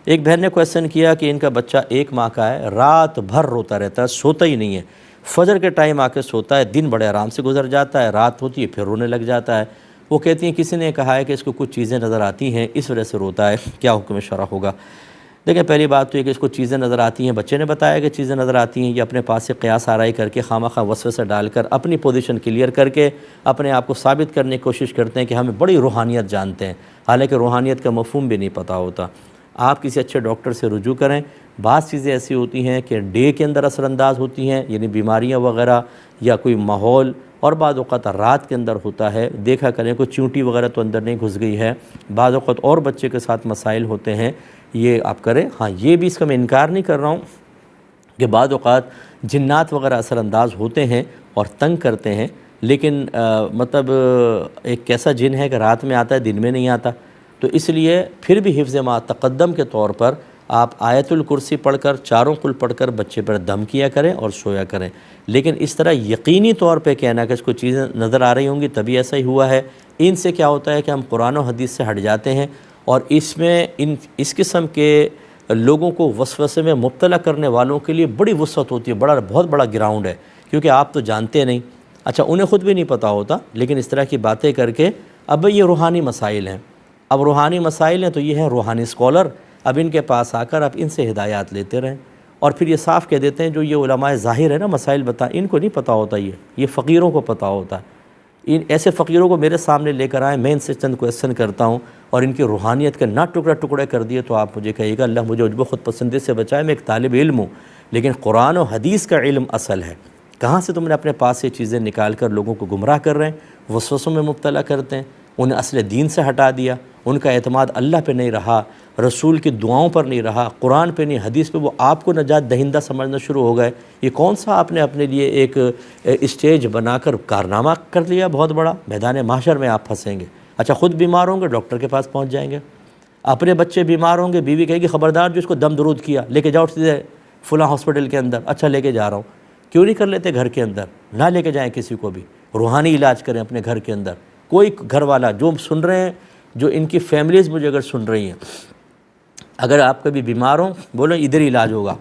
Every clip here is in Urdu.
ایک بہن نے کویسچن کیا کہ ان کا بچہ 1 ماہ کا ہے، رات بھر روتا رہتا ہے، سوتا ہی نہیں ہے، فجر کے ٹائم آ کے سوتا ہے، دن بڑے آرام سے گزر جاتا ہے، رات ہوتی ہے پھر رونے لگ جاتا ہے۔ وہ کہتی ہیں کسی نے کہا ہے کہ اس کو کچھ چیزیں نظر آتی ہیں اس وجہ سے روتا ہے، کیا حکم شرع ہوگا؟ دیکھیں پہلی بات تو یہ کہ اس کو چیزیں نظر آتی ہیں، بچے نے بتایا کہ چیزیں نظر آتی ہیں، یہ اپنے پاس سے قیاس آرائی کر کے خواہ وسوسہ ڈال کر اپنی پوزیشن کلیئر کر کے اپنے آپ کو ثابت کرنے کی کوشش کرتے ہیں کہ ہمیں بڑی روحانیت جانتے ہیں، حالانکہ روحانیت کا مفہوم بھی نہیں پتہ ہوتا۔ آپ کسی اچھے ڈاکٹر سے رجوع کریں۔ بعض چیزیں ایسی ہوتی ہیں کہ ڈے کے اندر اثر انداز ہوتی ہیں، یعنی بیماریاں وغیرہ یا کوئی ماحول، اور بعض اوقات رات کے اندر ہوتا ہے۔ دیکھا کریں کوئی چونٹی وغیرہ تو اندر نہیں گھس گئی ہے، بعض اوقات اور بچے کے ساتھ مسائل ہوتے ہیں، یہ آپ کریں۔ ہاں یہ بھی اس کا میں انکار نہیں کر رہا ہوں کہ بعض اوقات جنات وغیرہ اثر انداز ہوتے ہیں اور تنگ کرتے ہیں، لیکن مطلب ایک کیسا جن ہے کہ رات میں آتا ہے دن میں نہیں آتا، تو اس لیے پھر بھی حفظ ما تقدم کے طور پر آپ آیت الکرسی پڑھ کر، چاروں قل پڑھ کر بچے پر دم کیا کریں اور سویا کریں۔ لیکن اس طرح یقینی طور پہ کہنا کہ اس کو چیزیں نظر آ رہی ہوں گی تبھی ایسا ہی ہوا ہے، ان سے کیا ہوتا ہے کہ ہم قرآن و حدیث سے ہٹ جاتے ہیں، اور اس میں اس قسم کے لوگوں کو وسوسے میں مبتلا کرنے والوں کے لیے بڑی وسعت ہوتی ہے، بہت بڑا گراؤنڈ ہے، کیونکہ آپ تو جانتے نہیں، اچھا انہیں خود بھی نہیں پتہ ہوتا، لیکن اس طرح کی باتیں کر کے اب یہ روحانی مسائل ہیں، اب روحانی مسائل ہیں تو یہ ہیں روحانی اسکالر، اب ان کے پاس آ کر آپ ان سے ہدایات لیتے رہیں، اور پھر یہ صاف کہہ دیتے ہیں جو یہ علماء ظاہر ہے نا مسائل بتائیں، ان کو نہیں پتہ ہوتا، یہ فقیروں کو پتہ ہوتا ہے۔ ان ایسے فقیروں کو میرے سامنے لے کر آئیں، میں ان سے چند کویسچن کرتا ہوں اور ان کی روحانیت کا نہ ٹکڑے کر دیے تو آپ مجھے کہیے گا اللہ مجھے عجب و خود پسندی سے بچائے، میں ایک طالب علم ہوں، لیکن قرآن و حدیث کا علم اصل ہے۔ کہاں سے تم نے اپنے پاس سے چیزیں نکال کر لوگوں کو گمراہ کر رہے ہیں، وسوسوں میں مبتلا کرتے ہیں، انہیں اصل دین سے ہٹا دیا، ان کا اعتماد اللہ پہ نہیں رہا، رسول کی دعاؤں پر نہیں رہا، قرآن پہ نہیں، حدیث پہ، وہ آپ کو نجات دہندہ سمجھنا شروع ہو گئے۔ یہ کون سا آپ نے اپنے لیے ایک اسٹیج بنا کر کارنامہ کر لیا بہت بڑا؟ میدان محشر میں آپ پھنسیں گے۔ اچھا خود بیمار ہوں گے ڈاکٹر کے پاس پہنچ جائیں گے، اپنے بچے بیمار ہوں گے بیوی کہے گی خبردار جو اس کو دم درود کیا لے کے جاؤ سیدھے فلاں ہاسپٹل کے اندر، اچھا لے کے جا رہا ہوں۔ کیوں نہیں کر لیتے گھر کے اندر؟ نہ لے کے جائیں کسی کو بھی، روحانی علاج کریں اپنے گھر کے اندر۔ کوئی گھر والا جو سن رہے ہیں، جو ان کی فیملیز مجھے اگر سن رہی ہیں، اگر آپ کبھی بیمار ہوں بولو ادھر ہی علاج ہوگا،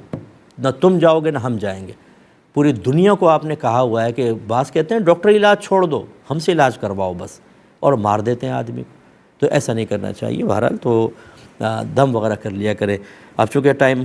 نہ تم جاؤ گے نہ ہم جائیں گے۔ پوری دنیا کو آپ نے کہا ہوا ہے کہ بعض کہتے ہیں ڈاکٹر علاج چھوڑ دو، ہم سے علاج کرواؤ بس، اور مار دیتے ہیں آدمی کو، تو ایسا نہیں کرنا چاہیے۔ بہرحال تو دم وغیرہ کر لیا کرے۔ اب چونکہ ٹائم